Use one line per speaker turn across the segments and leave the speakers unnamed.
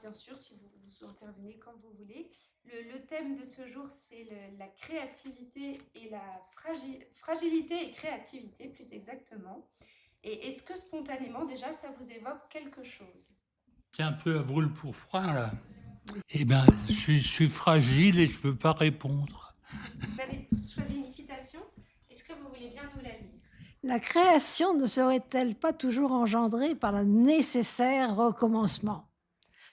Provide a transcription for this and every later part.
bien sûr, si vous intervenez quand vous voulez. Le thème de ce jour, c'est la créativité et la fragilité et créativité, plus exactement. Et est-ce que spontanément, déjà, ça vous évoque quelque chose?
C'est un peu à brûle pour point, là. Eh bien, je suis fragile et je ne peux pas répondre.
Vous avez choisi une citation. Est-ce que vous voulez bien nous la lire?
La création ne serait-elle pas toujours engendrée par le nécessaire recommencement?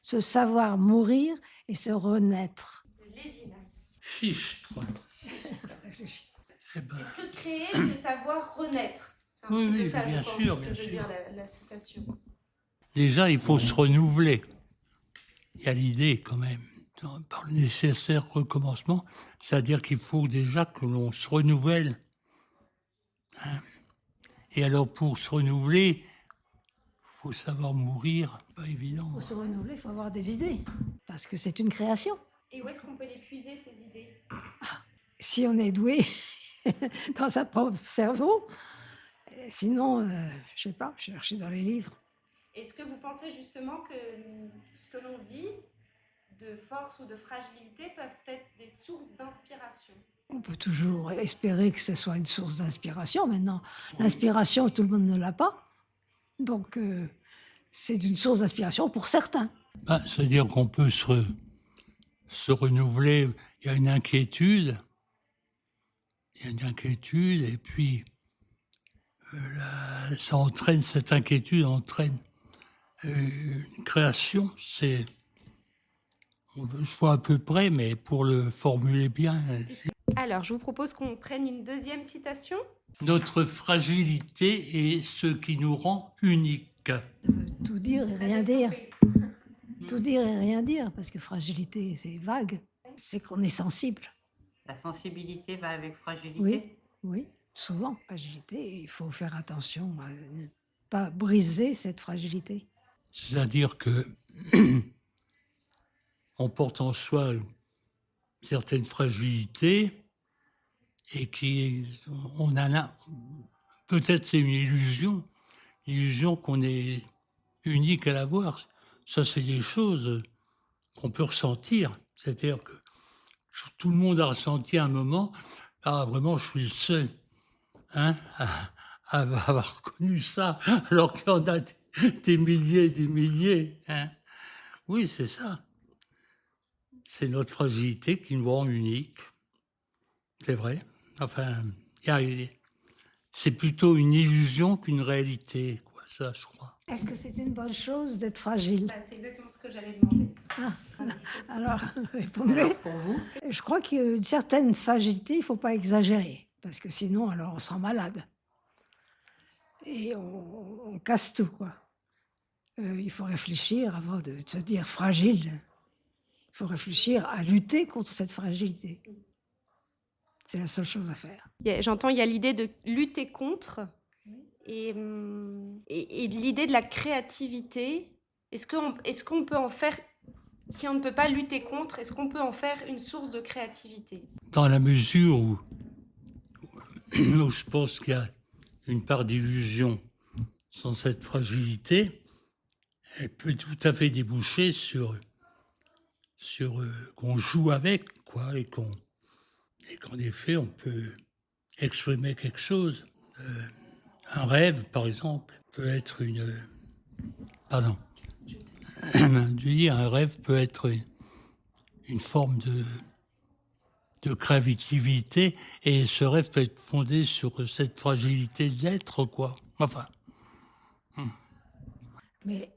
Se savoir mourir et se renaître.
De Lévinas.
Fichtre. Eh ben,
Est-ce que créer, c'est savoir renaître? C'est un
oui,
petit peu
oui,
ça,
bien
je pense,
sûr,
que
bien
veut
sûr.
dire la citation.
Déjà, il faut se renouveler. Il y a l'idée quand même, par le nécessaire recommencement, c'est-à-dire qu'il faut déjà que l'on se renouvelle. Hein. Et alors, pour se renouveler, il faut savoir mourir, pas évident.
Pour se renouveler, il faut avoir des idées, parce que c'est une création.
Et où est-ce qu'on peut les puiser, ces idées?
Si on est doué dans sa propre cerveau, sinon, je ne sais pas, chercher dans les livres.
Est-ce que vous pensez justement que ce que l'on vit, de force ou de fragilité, peuvent être des sources d'inspiration?
On peut toujours espérer que ce soit une source d'inspiration. Maintenant, l'inspiration, tout le monde ne l'a pas. Donc, c'est une source d'inspiration pour certains.
Ben, c'est-à-dire qu'on peut se renouveler. Il y a une inquiétude. Il y a une inquiétude, et puis ça entraîne, cette inquiétude entraîne une création. Je vois à peu près, mais pour le formuler bien,
Alors, je vous propose qu'on prenne une deuxième citation.
notre fragilité est ce qui nous rend uniques.
Ça veut tout dire et rien dire. Tout dire et rien dire, parce que fragilité, c'est vague. C'est qu'on est sensible.
La sensibilité va avec fragilité.
Oui, oui, souvent. Fragilité, il faut faire attention à ne pas briser cette fragilité.
C'est-à-dire que on porte en soi une certaine fragilité et on a là, peut-être c'est une illusion qu'on est unique à l'avoir. Ça, c'est des choses qu'on peut ressentir. C'est-à-dire que tout le monde a ressenti à un moment, ah vraiment, je suis le seul à avoir connu ça, alors qu'il y en a des milliers et des milliers. Hein. Oui, c'est ça. C'est notre fragilité qui nous rend uniques. C'est vrai. Enfin, c'est plutôt une illusion qu'une réalité, quoi, ça, je crois.
Est-ce que c'est une bonne chose d'être fragile?
C'est exactement ce que j'allais demander.
Alors, répondez.
Alors, pour vous,
Je crois qu'une certaine fragilité, il ne faut pas exagérer, parce que sinon, alors, on sera malade. Et on casse tout, quoi. Il faut réfléchir avant de se dire fragile. Il faut réfléchir à lutter contre cette fragilité. C'est la seule chose à faire.
J'entends, il y a l'idée de lutter contre et de l'idée de la créativité. Est-ce qu'on peut en faire, si on ne peut pas lutter contre, est-ce qu'on peut en faire une source de créativité?
Dans la mesure où je pense qu'il y a une part d'illusion sans cette fragilité, elle peut tout à fait déboucher sur qu'on joue avec, quoi, et qu'en effet, on peut exprimer quelque chose. Un rêve, par exemple, peut être pardon. Je veux dire, un rêve peut être une forme de créativité, et ce rêve peut être fondé sur cette fragilité de l'être, quoi. Enfin.
Mais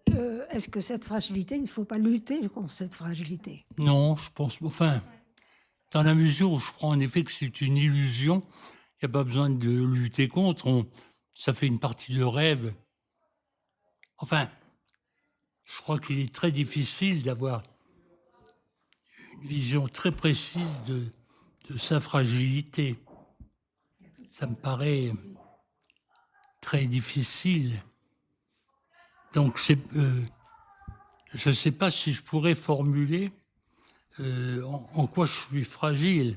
est-ce que cette fragilité, il ne faut pas lutter contre cette fragilité?
Non, je pense. Enfin, dans la mesure où je crois en effet que c'est une illusion, il n'y a pas besoin de lutter contre. Ça fait une partie de rêve. Enfin, je crois qu'il est très difficile d'avoir une vision très précise de sa fragilité. Ça me paraît très difficile. Donc, je ne sais pas si je pourrais formuler en quoi je suis fragile.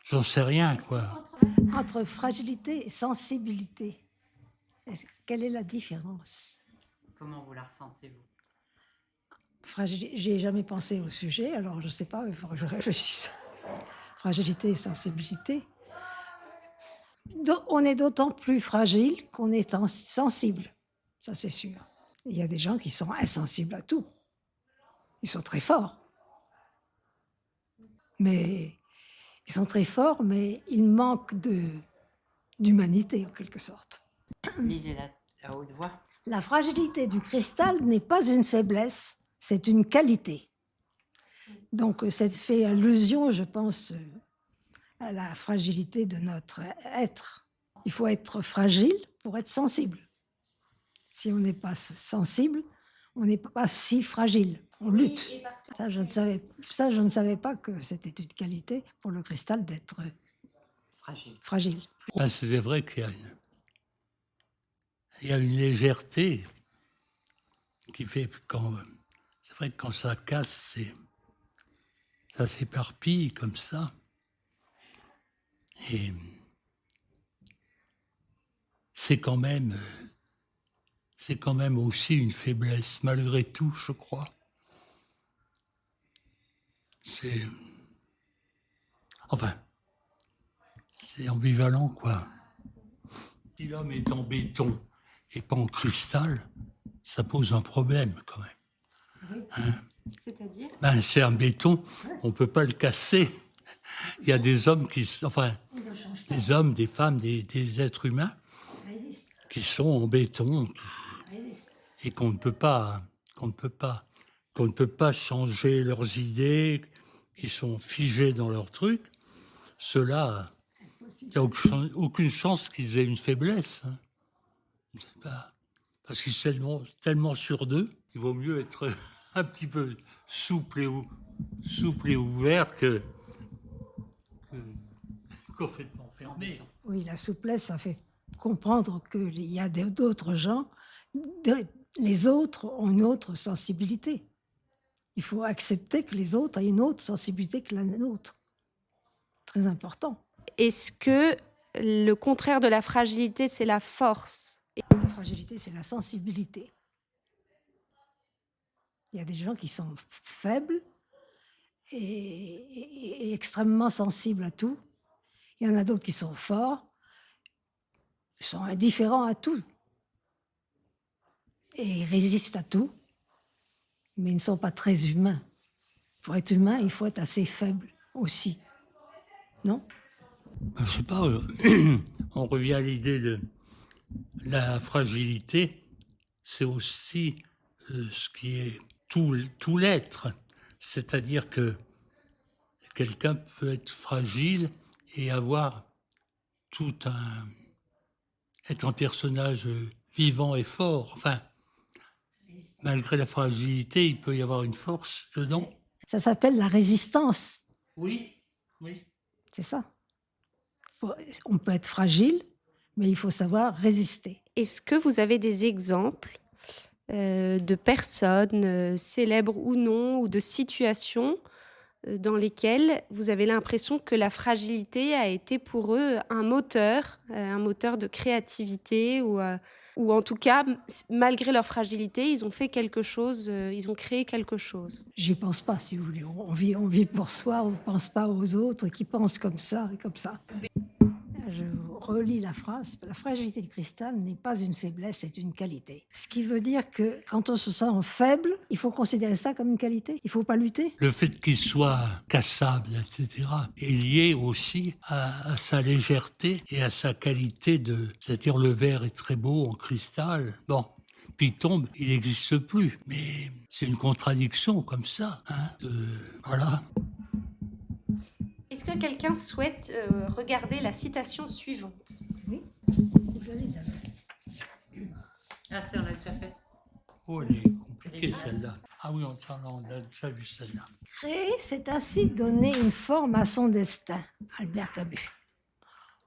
J'en sais rien, quoi.
Entre fragilité et sensibilité, quelle est la différence?
comment vous la ressentez-vous?
J'y ai jamais pensé au sujet, alors je ne sais pas, il faudrait que je réfléchisse. Fragilité et sensibilité. On est d'autant plus fragile qu'on est sensible, ça c'est sûr. Il y a des gens qui sont insensibles à tout. Ils sont très forts. Mais ils sont très forts, mais ils manquent d'humanité en quelque sorte.
Lisez la haute voix.
La fragilité du cristal n'est pas une faiblesse, c'est une qualité. Donc, ça fait allusion, je pense, à la fragilité de notre être. Il faut être fragile pour être sensible. Si on n'est pas sensible, on n'est pas si fragile. On lutte.
Oui, et parce que-
Ça, je ne savais pas que c'était une qualité pour le cristal d'être
Fragile.
fragile.
Ah, c'est vrai il y a une légèreté qui fait que c'est vrai que quand ça casse, ça s'éparpille comme ça. Et c'est quand même aussi une faiblesse, malgré tout, je crois. Enfin, c'est ambivalent, quoi. Si l'homme est en béton et pas en cristal, ça pose un problème, quand même. Hein?
C'est-à-dire?
Ben, c'est un béton, on ne peut pas le casser. Il y a des hommes des hommes, des femmes, des êtres humains qui sont en béton et qu'on ne peut pas changer leurs idées, qui sont figés dans leurs trucs. Ceux-là, il n'y a aucune chance qu'ils aient une faiblesse. Hein. C'est pas, parce qu'ils sont tellement sûrs d'eux, il vaut mieux être un petit peu souple et ouvert que complètement fermé.
Oui, la souplesse, ça fait comprendre qu'il y a d'autres gens, les autres ont une autre sensibilité. Il faut accepter que les autres aient une autre sensibilité que la nôtre. Très important.
Est-ce que le contraire de la fragilité, c'est la force?
La fragilité, c'est la sensibilité. Il y a des gens qui sont faibles et extrêmement sensibles à tout. Il y en a d'autres qui sont forts, sont indifférents à tout. Et ils résistent à tout, mais ils ne sont pas très humains. Pour être humain, il faut être assez faible aussi. Non ?
Ben, je sais pas, on revient à l'idée de la fragilité, c'est aussi ce qui est tout l'être. C'est-à-dire que quelqu'un peut être fragile et avoir être un personnage vivant et fort. Enfin, malgré la fragilité, il peut y avoir une force dedans.
Ça s'appelle la résistance.
Oui.
C'est ça. On peut être fragile, mais il faut savoir résister.
Est-ce que vous avez des exemples de personnes, célèbres ou non, ou de situations dans lesquelles vous avez l'impression que la fragilité a été pour eux un moteur de créativité, ou en tout cas, malgré leur fragilité, ils ont fait quelque chose, ils ont créé quelque chose?
J'y pense pas, si vous voulez. On vit pour soi, on ne pense pas aux autres qui pensent comme ça et comme ça. Je vous relis la phrase. La fragilité du cristal n'est pas une faiblesse, c'est une qualité. Ce qui veut dire que quand on se sent faible, il faut considérer ça comme une qualité. Il ne faut pas lutter.
Le fait qu'il soit cassable, etc., est lié aussi à sa légèreté et à sa qualité c'est-à-dire le verre est très beau en cristal. Bon, puis il tombe, il n'existe plus. Mais c'est une contradiction comme ça. Hein, voilà.
Est-ce que quelqu'un souhaite regarder la citation suivante?
Oui, je les avais.
Ah, ça, on l'a déjà fait.
Oh, elle est compliquée celle-là. Ah oui, on a déjà vu celle-là.
Créer, c'est ainsi donner une forme à son destin. Albert Camus.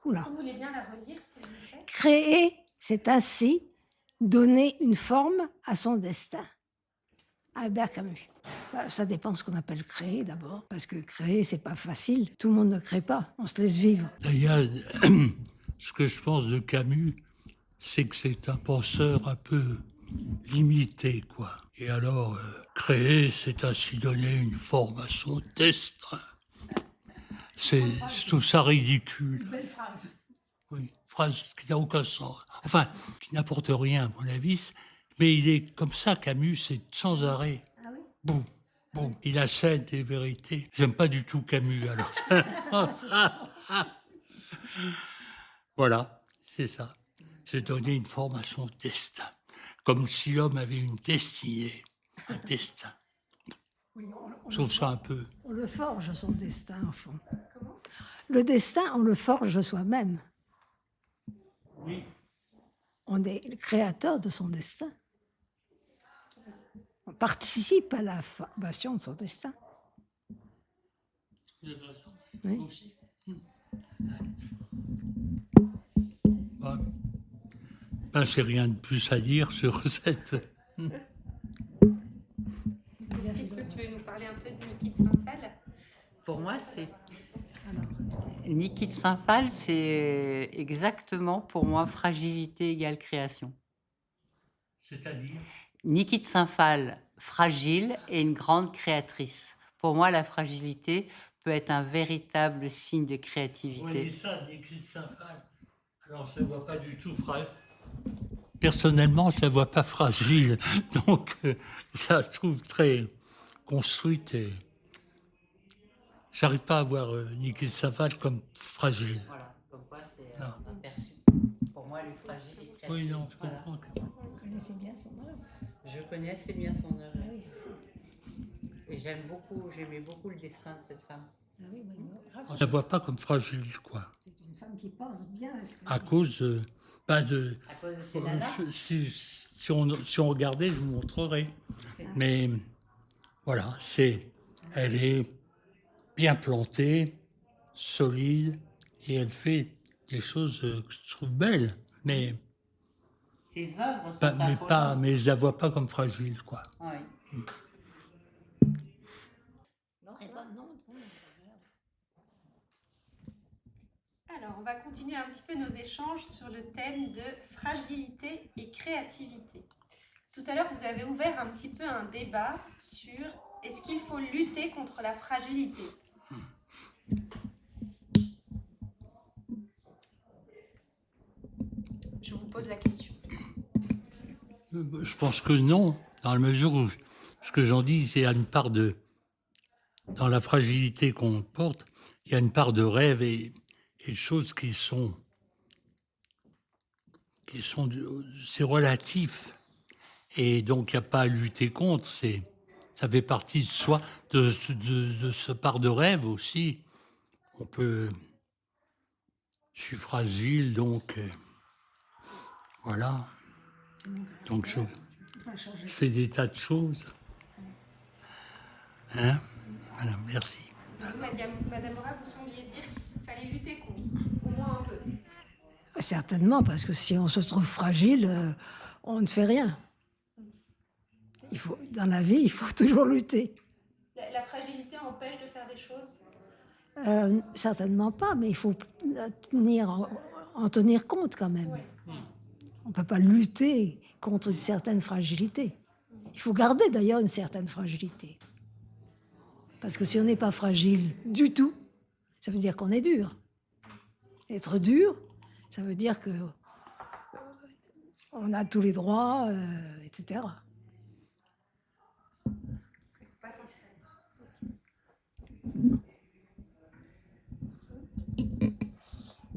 Oula.
Vous voulez bien la relire, s'il vous plaît?
Créer, c'est ainsi donner une forme à son destin. Albert Camus. Ça dépend de ce qu'on appelle créer d'abord, parce que créer, c'est pas facile. Tout le monde ne crée pas, on se laisse vivre.
D'ailleurs, ce que je pense de Camus, c'est que c'est un penseur un peu limité, quoi. Et alors, créer, c'est ainsi donner une forme à son destin. C'est je trouve ça ridicule.
Belle phrase.
Oui, phrase qui n'a aucun sens. Enfin, qui n'apporte rien, à mon avis. Mais il est comme ça, Camus, c'est sans arrêt.
Ah oui.
Boum, boum. Il assène des vérités. J'aime pas du tout Camus, alors. Voilà, c'est ça. J'ai donné une forme à son destin. Comme si l'homme avait une destinée, un destin.
Oui,
Je trouve ça un peu...
on le forge, son destin, au fond.
Comment?
Le destin, on le forge soi-même.
Oui.
On est le créateur de son destin. On participe à la formation de son destin.
Vous avez raison.
Oui.
Aussi. Ouais. Ben, j'ai rien de plus à dire sur cette...
Est-ce que tu veux nous parler un peu de Niki de Saint-Phal?
Pour moi, c'est. Niki de Saint-Phal, c'est exactement pour moi fragilité égale création.
C'est-à-dire?
Niki de Saint-Phal, fragile et une grande créatrice. Pour moi, la fragilité peut être un véritable signe de
Oui,
créativité.
mais ça, Niki de Saint-Phal, alors je ne la vois pas du tout fragile. Personnellement, je ne la vois pas fragile. Donc, je la trouve très construite et j'arrive pas à voir Niki de Saint-Phal comme fragile.
Voilà, comme quoi c'est
Non.
un aperçu. Pour moi, elle est fragile et créative.
Oui, non, je
Voilà.
comprends.
Vous connaissez bien son œuvre.
Je connais assez bien son œuvre.
Ah oui, je sais.
Et j'aimais beaucoup le destin de cette femme.
Ah oui, oui,
Je ne la vois pas comme fragile, quoi.
c'est une femme qui pense bien à ce que
À cause pas de...
À cause de ses nanas.
Si on regardait, je vous montrerai.
C'est-
Mais voilà, elle est bien plantée, solide, et elle fait des choses que je trouve belles, mais,
Ses œuvres sont
mais
imposantes.
je la vois pas comme fragile, quoi.
Oui.
Eh ben non, non.
Alors, on va continuer un petit peu nos échanges sur le thème de fragilité et créativité. Tout à l'heure, vous avez ouvert un petit peu un débat sur est-ce qu'il faut lutter contre la fragilité? Je vous pose la question.
Je pense que non, dans la mesure où ce que j'en dis, c'est qu'il y a une part de... Dans la fragilité qu'on porte, il y a une part de rêve et de choses qui sont c'est relatif. Et donc, il n'y a pas à lutter contre. Ça fait partie de soi, de ce part de rêve aussi. On peut... Je suis fragile, donc... voilà. Donc, je fais des tas de choses. Hein? Voilà, merci.
Madame Mora, vous sembliez dire qu'il fallait lutter contre, au moins un peu.
Certainement, parce que si on se trouve fragile, on ne fait rien. Dans la vie, il faut toujours lutter.
La fragilité empêche de faire des choses?
Certainement pas, mais il faut en tenir compte quand même.
Ouais.
On ne peut pas lutter contre une certaine fragilité. Il faut garder d'ailleurs une certaine fragilité. Parce que si on n'est pas fragile du tout, ça veut dire qu'on est dur. Être dur, ça veut dire que on a tous les droits, etc.
Il ne faut pas s'installer.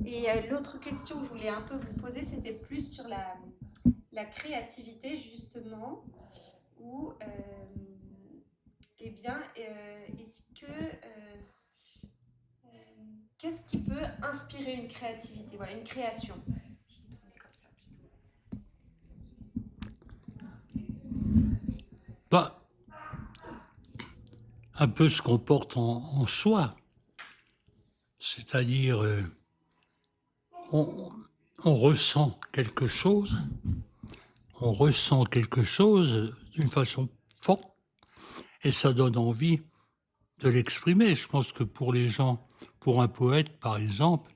Et l'autre question que je voulais un peu vous poser, c'était plus sur la créativité, justement, où, eh bien, est-ce que... qu'est-ce qui peut inspirer une créativité, voilà, une création? Je vais tourner comme ça plutôt.
Bah, un peu ce qu'on porte en soi. C'est-à-dire, on ressent quelque chose, d'une façon forte, et ça donne envie de l'exprimer. Je pense que pour les gens, pour un poète par exemple,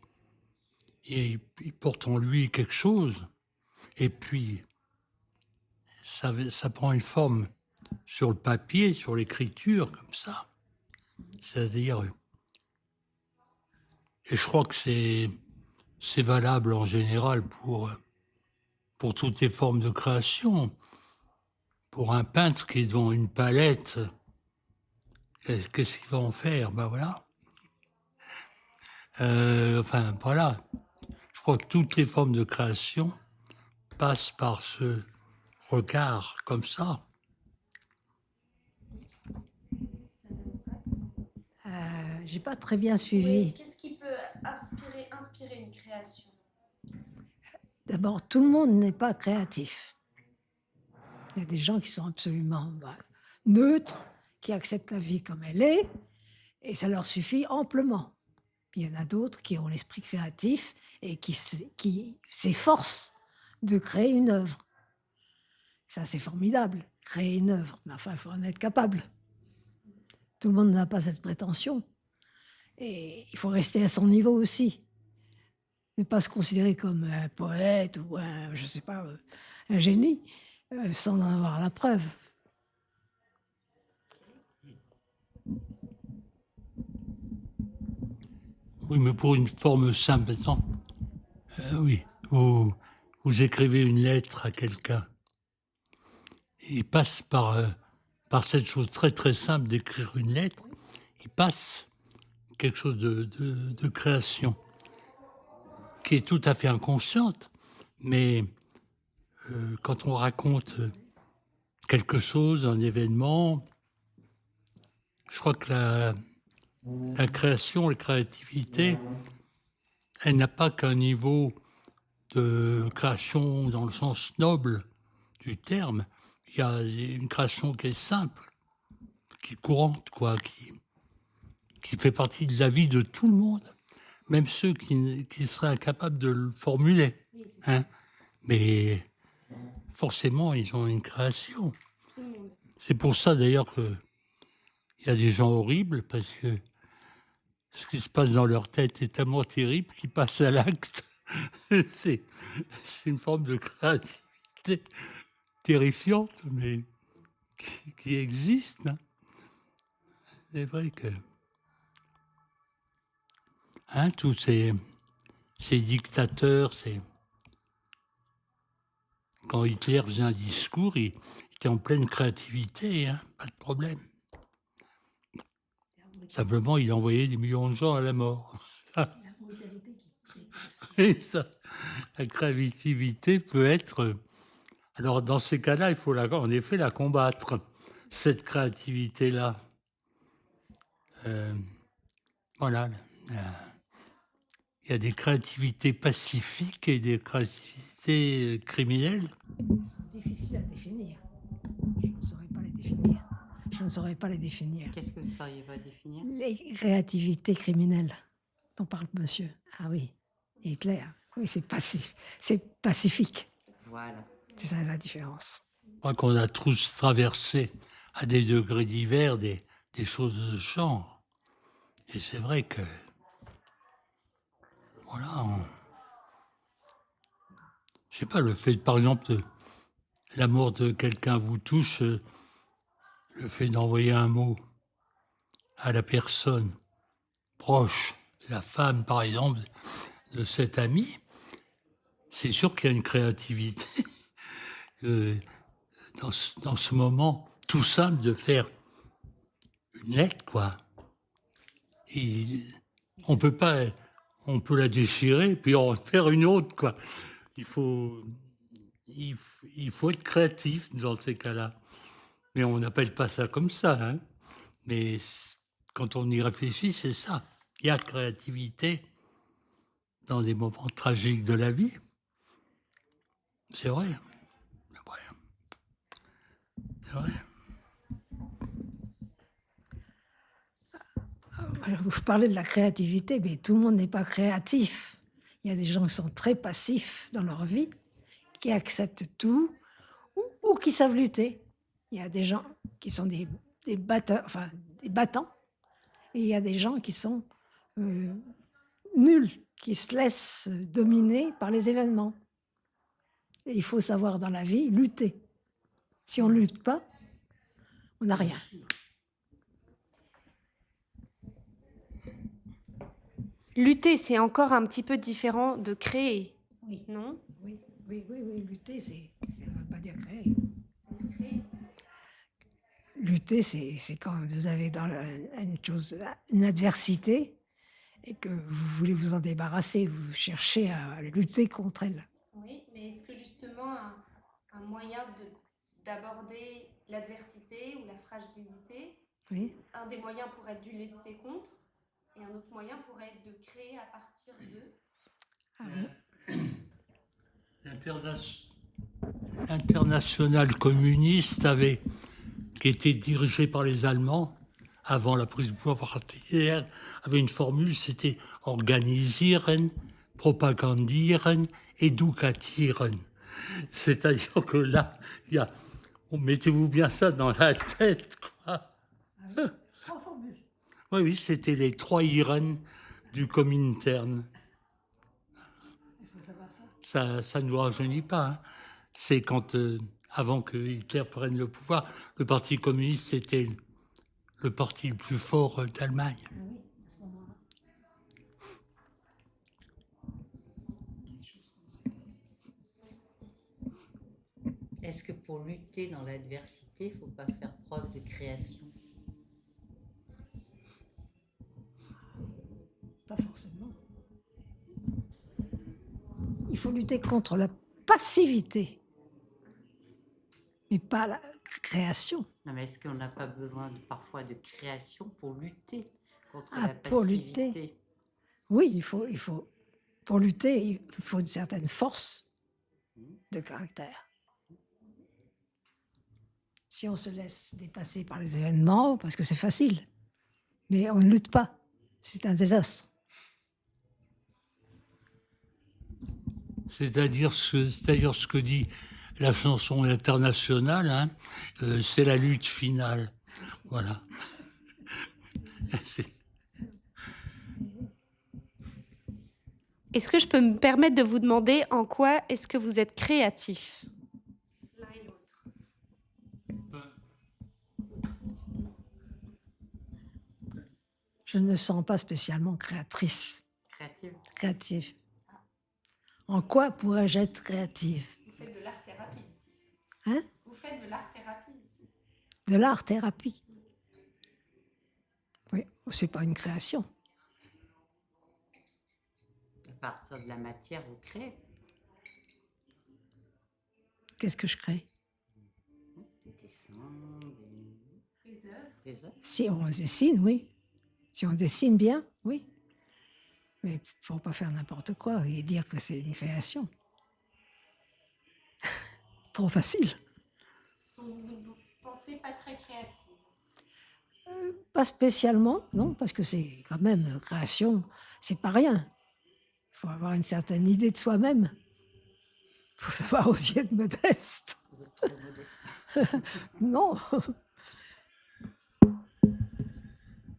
il porte en lui quelque chose, et puis ça prend une forme sur le papier, sur l'écriture, comme ça. C'est-à-dire, et je crois que c'est valable en général pour toutes les formes de création. Pour un peintre qui est devant une palette, qu'est-ce qu'il va en faire? Ben voilà. Enfin, voilà. Je crois que toutes les formes de création passent par ce regard comme ça.
J'ai pas très bien suivi.
Oui, qu'est-ce qui peut inspirer une création?
D'abord, tout le monde n'est pas créatif. Il y a des gens qui sont absolument neutres, qui acceptent la vie comme elle est, et ça leur suffit amplement. Puis il y en a d'autres qui ont l'esprit créatif et qui s'efforcent de créer une œuvre. Ça, c'est formidable, créer une œuvre. Mais enfin, il faut en être capable. Tout le monde n'a pas cette prétention. Et il faut rester à son niveau aussi. Ne pas se considérer comme un poète ou un, je sais pas, un génie, sans en avoir la preuve.
Oui, mais pour une forme simple, attends. Oui, vous écrivez une lettre à quelqu'un. Il passe par cette chose très très simple d'écrire une lettre, il passe quelque chose de création qui est tout à fait inconsciente, mais quand on raconte quelque chose, un événement, je crois que la création, la créativité, elle n'a pas qu'un niveau de création dans le sens noble du terme. Il y a une création qui est simple, qui est courante, quoi, qui fait partie de la vie de tout le monde, même ceux qui seraient incapables de le formuler. Hein. Mais forcément, ils ont une création. C'est pour ça d'ailleurs qu'il y a des gens horribles, parce que ce qui se passe dans leur tête est tellement terrible qu'ils passent à l'acte. C'est une forme de créativité terrifiante, mais qui existe. Hein. C'est vrai que tous ces dictateurs, quand Hitler faisait un discours, il était en pleine créativité, hein, pas de problème. Simplement, il envoyait des millions de gens à la mort. Et ça, la créativité peut être... Alors, dans ces cas-là, il faut en effet la combattre, cette créativité-là. Voilà. Il y a des créativités pacifiques et des créativités criminelles.
Ils sont difficiles à définir. Je ne saurais pas les définir. Je ne saurais pas les définir.
Qu'est-ce que vous ne sauriez pas définir?
Les créativités criminelles dont parle monsieur. Ah oui, Hitler. Oui, c'est pacifique.
Voilà.
C'est ça la différence.
Je crois qu'on a tous traversé à des degrés divers des choses de ce genre. Et c'est vrai que, voilà, je sais pas, le fait, par exemple, la mort de quelqu'un vous touche, le fait d'envoyer un mot à la personne proche, la femme, par exemple, de cet ami, c'est sûr qu'il y a une créativité dans ce moment tout simple de faire une lettre, quoi. Et on peut la déchirer puis en faire une autre, quoi. Il faut être créatif dans ces cas-là. Mais on n'appelle pas ça comme ça, hein. Mais quand on y réfléchit, c'est ça. Il y a créativité dans des moments tragiques de la vie. C'est vrai. C'est vrai. C'est vrai.
Alors, vous parlez de la créativité, mais tout le monde n'est pas créatif. Il y a des gens qui sont très passifs dans leur vie, qui acceptent tout ou qui savent lutter. Il y a des gens qui sont des battants, et il y a des gens qui sont nuls, qui se laissent dominer par les événements. Et il faut savoir dans la vie lutter. Si on ne lutte pas, On n'a rien.
Lutter, c'est encore un petit peu différent de créer,
Oui,
non?
oui, oui, oui, oui. Lutter, ça ne veut pas dire créer. Lutter, c'est quand vous avez dans une adversité et que vous voulez vous en débarrasser, vous cherchez à lutter contre elle.
Oui, mais est-ce que justement un moyen d'aborder l'adversité ou la fragilité,
Oui.
un des moyens pourrait être de lutter contre, et un autre moyen pourrait être de créer à partir de...
Ah bon?
L'internationale communiste qui était dirigée par les Allemands avant la prise du pouvoir hier, avait une formule, c'était organisieren, propagandieren, éducatieren. C'est-à-dire que là, mettez-vous bien ça dans la tête, quoi.
Ah oui. 3 formules.
Oui, oui, c'était les 3 Iren du Comintern.
Il faut savoir ça.
Ça ne nous rajeunit pas. Hein. C'est quand, avant que Hitler prenne le pouvoir, le Parti communiste, c'était le parti le plus fort d'Allemagne.
Ah oui, à ce moment-là.
Est-ce que pour lutter dans l'adversité, il ne faut pas faire preuve de création?
Pas forcément. Il faut lutter contre la passivité, mais pas la création.
Non, mais est-ce qu'on n'a pas besoin parfois de création pour lutter contre
Ah,
la
pour
passivité?
lutter. Oui, pour lutter, il faut une certaine force de caractère. Si on se laisse dépasser par les événements, parce que c'est facile, mais on ne lutte pas, c'est un désastre.
C'est-à-dire ce que dit la chanson internationale, hein, c'est la lutte finale. Voilà.
Est-ce que je peux me permettre de vous demander en quoi est-ce que vous êtes créatif? L'un et l'autre.
Je ne me sens pas spécialement créatrice, créative. En quoi pourrais-je être créative?
Vous faites de l'art-thérapie ici.
Hein?
Vous faites de l'art-thérapie ici.
De l'art-thérapie. Oui, c'est pas une création.
À partir de la matière, vous créez.
Qu'est-ce que je crée?
Des dessins,
Des œuvres.
des œuvres.
Si on dessine, oui. Si on dessine bien, oui. Mais il ne faut pas faire n'importe quoi et dire que c'est une création. C'est trop facile.
Donc vous ne pensez pas très créative?
Pas spécialement, non, parce que c'est quand même création, c'est pas rien. Il faut avoir une certaine idée de soi-même. Il faut savoir aussi être modeste.
Vous êtes trop modeste.
Non.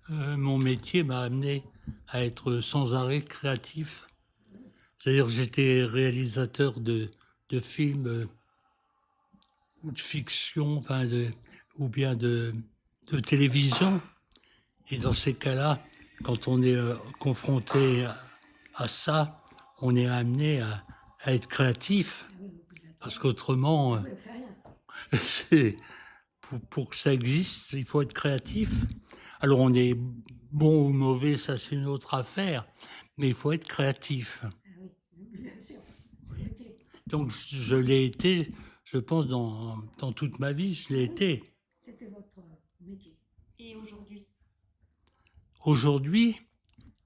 Mon métier m'a amené à être sans arrêt créatif. C'est-à-dire que j'étais réalisateur de films ou de fiction, enfin ou bien de télévision. Et dans ces cas-là, quand on est confronté à ça, on est amené à être créatif. Parce qu'autrement, pour que ça existe, il faut être créatif. Alors on est bon ou mauvais, ça c'est une autre affaire, mais il faut être créatif. Donc je l'ai été, je pense, dans toute ma vie, je l'ai été.
C'était votre métier.
Et aujourd'hui?
Aujourd'hui,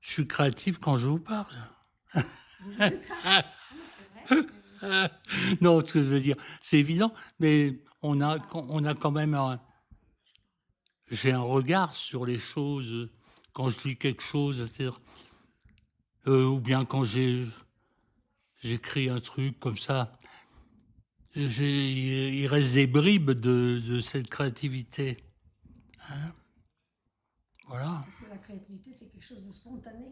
je suis créatif quand je vous parle. Non, ce que je veux dire, c'est évident, mais on a quand même j'ai un regard sur les choses quand je lis quelque chose, c'est-à-dire, ou bien quand j'écris un truc comme ça, il reste des bribes de cette créativité. Hein? Voilà.
Parce que la créativité, c'est quelque chose de spontané.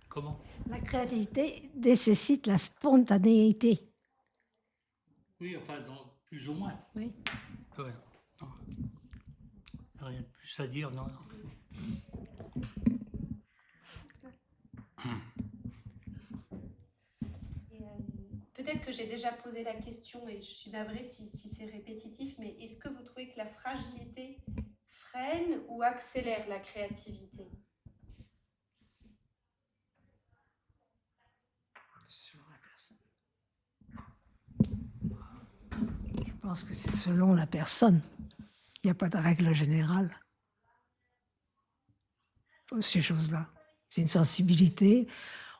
Comment?
La créativité nécessite la spontanéité.
Oui, enfin, plus ou moins.
Oui.
Ouais. Rien de plus à dire, non, non.
Peut-être que j'ai déjà posé la question et je suis navrée si c'est répétitif, mais est-ce que vous trouvez que la fragilité freine ou accélère la créativité?
Selon la personne. Je pense que c'est selon la personne. Il n'y a pas de règle générale pour ces choses-là. C'est une sensibilité.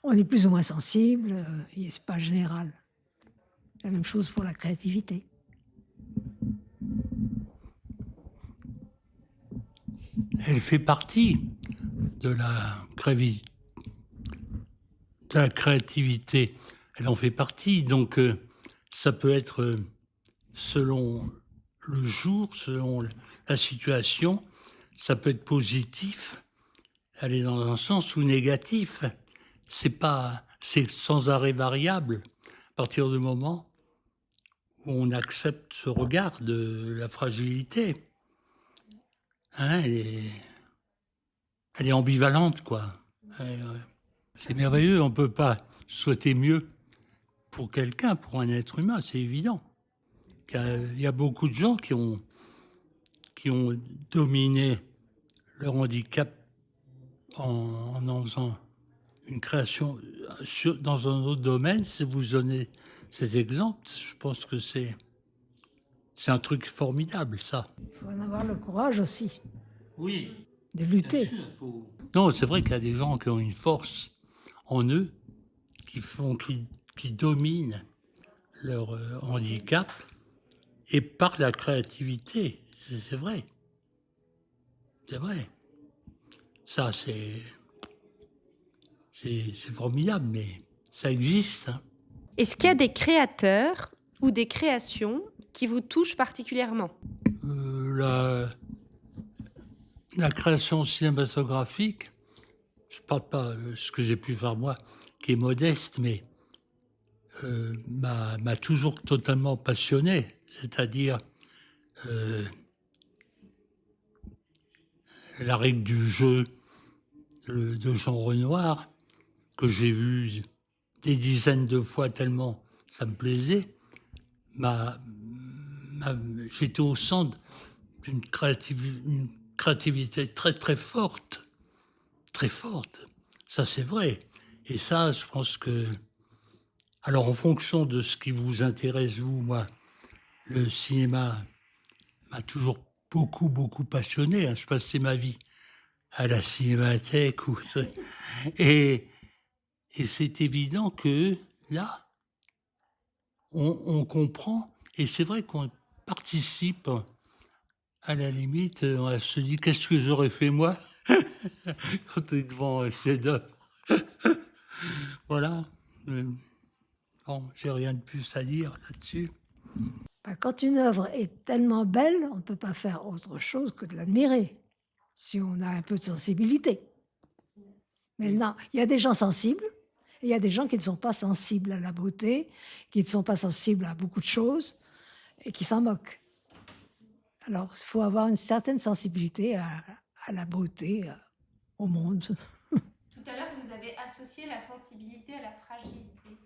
On est plus ou moins sensible, et c'est pas général. La même chose pour la créativité.
Elle fait partie de la créativité. Elle en fait partie. Donc, ça peut être selon le jour, selon la situation. Ça peut être positif, aller dans un sens, ou négatif. C'est sans arrêt variable. À partir du moment où on accepte ce regard de la fragilité, hein, elle est ambivalente, quoi. C'est merveilleux, on ne peut pas souhaiter mieux pour quelqu'un, pour un être humain, c'est évident. Il y a beaucoup de gens qui ont dominé leur handicap en faisant une création dans un autre domaine. Si vous donnez ces exemples, je pense que c'est un truc formidable, ça.
Il faut en avoir le courage aussi
Oui.
de lutter.
Non, c'est vrai qu'il y a des gens qui ont une force en eux, qui dominent leur handicap, et par la créativité, c'est vrai. C'est vrai. Ça, c'est formidable, mais ça existe. Hein.
Est-ce qu'il y a des créateurs ou des créations qui vous touchent particulièrement?
La création cinématographique, je ne parle pas de ce que j'ai pu faire moi, qui est modeste, mais m'a toujours totalement passionné. C'est-à-dire la règle du jeu de Jean Renoir, que j'ai vu des dizaines de fois tellement ça me plaisait, j'étais au centre d'une créativité très très forte. Très forte. Ça, c'est vrai. Et ça, je pense que... Alors, en fonction de ce qui vous intéresse, vous, moi, le cinéma m'a toujours beaucoup, beaucoup passionné. Hein. Je passais ma vie à la cinémathèque. Et c'est évident que, là, on comprend. Et c'est vrai qu'on participe, à la limite, on se dit, qu'est-ce que j'aurais fait, moi quand on est devant un chef-d'œuvre. Voilà. Bon, j'ai rien de plus à dire là-dessus.
Quand une œuvre est tellement belle, on ne peut pas faire autre chose que de l'admirer, si on a un peu de sensibilité. Mais non, il y a des gens sensibles, et il y a des gens qui ne sont pas sensibles à la beauté, qui ne sont pas sensibles à beaucoup de choses, et qui s'en moquent. Alors, il faut avoir une certaine sensibilité à la beauté, au monde.
Tout à l'heure, vous avez associé la sensibilité à la fragilité.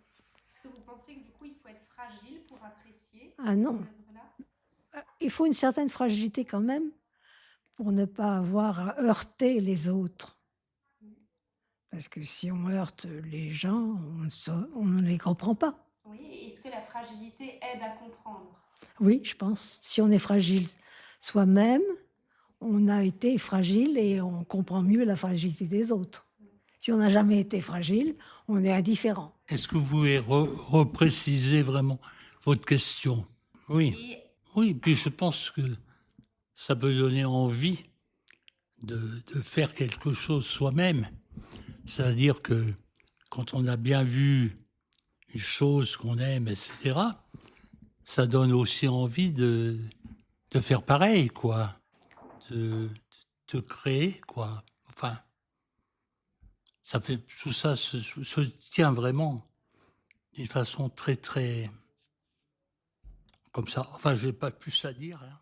Est-ce que vous pensez que du coup, il faut être fragile pour apprécier ces
Non.
œuvres-là?
Il faut une certaine fragilité quand même pour ne pas avoir à heurter les autres. Parce que si on heurte les gens, on ne les comprend pas.
Oui, est-ce que la fragilité aide à comprendre?
Oui, je pense. Si on est fragile soi-même, on a été fragile et on comprend mieux la fragilité des autres. Si on n'a jamais été fragile, on est indifférent.
Est-ce que vous pouvez repréciser vraiment votre question? Oui. Oui, puis je pense que ça peut donner envie de faire quelque chose soi-même. C'est-à-dire que quand on a bien vu une chose qu'on aime, etc., ça donne aussi envie de faire pareil, quoi. De créer, quoi. Enfin, ça fait, tout ça se tient vraiment d'une façon très, très... comme ça. Enfin, je n'ai pas plus à dire. Hein.